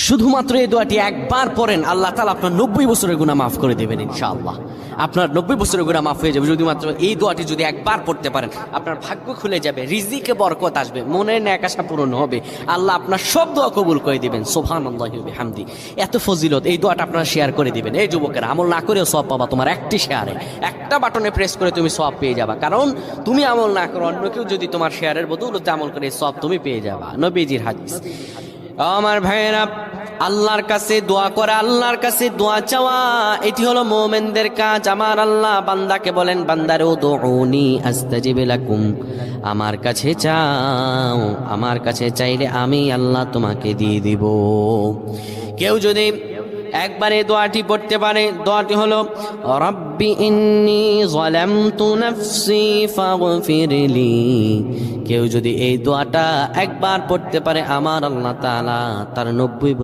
শুধুমাত্র এই দোয়াটি একবার পড়েন, আল্লাহ তাআলা আপনার 90 বছরের গুনাহ মাফ করে দেবেন ইনশাআল্লাহ। আপনার 90 বছরের গুনাহ মাফ হয়ে যাবে যদি মাত্র এই দোয়াটি যদি একবার পড়তে পারেন। আপনার ভাগ্য খুলে যাবে, রিজিকে বরকত আসবে, মনের ন্যাক আশা পূরণ হবে, আল্লাহ আপনার সব দোয়া কবুল করে দিবেন। সুবহানাল্লাহি ওয়া বিহামদি। এত ফজিলত, এই দোয়াটা আপনারা শেয়ার করে দিবেন। এই যুবকেরা, আমল না করেও সওয়াব পাবা। তোমার একটি শেয়ারে, একটা বাটনে প্রেস করে তুমি সওয়াব পেয়ে যাবা। কারণ তুমি আমল না করো, অন্য কেউ যদি তোমার শেয়ারের বদৌলতে আমল করে, সওয়াব তুমি পেয়ে যাবা। নবীজির হাদিস। আমার ভাইয়েরা, আল্লাহর কাছে দোয়া করা, আল্লাহর কাছে দোয়া চাওয়া, এটি হলো মুমিনদের কাজ। আমার আল্লাহ বান্দাকে বলেন, বান্দারে উদউনি আস্তাজিব লাকুম, আমার কাছে চাও, আমার কাছে চাইলে আমি আল্লাহ তোমাকে দিয়ে দিব। কেউ যদি একবারে দোয়াটি পড়তে পারে, দোয়াটি হলো রব্বি ইন্নী যালামতু নাফসি ফাগফিরলি। কেউ যদি এই দোয়াটা একবার পড়তে পারে, আমার আল্লাহ তাআলা তার 90